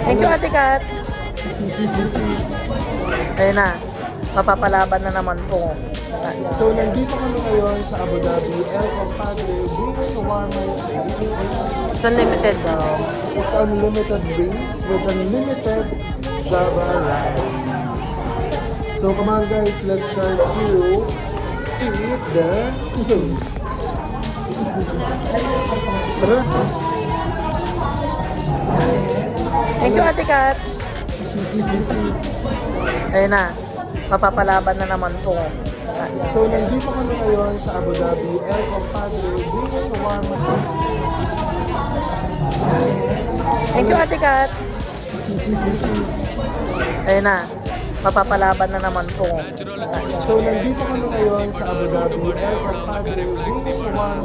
Thank you, Ate Kat. Ayun na. Mapapalaban na naman po. So, nandito kami ngayon sa Abu Dhabi, El Compadre, Beach Warmers. It's unlimited daw. It's unlimited drinks with unlimited Java ride. So, come on guys, let's start to eat the drinks. Thank you, Ate Kat. Ayun na. Mapapalaban na naman po. So, nandito kami ngayon sa Abu Dhabi, El Compadre, Beach Warmers. Thank you, Ate Kat. Ayun na. Mapapalaban na naman po. So, nandito kami ngayon sa Abu Dhabi, El Compadre, Beach Warmers.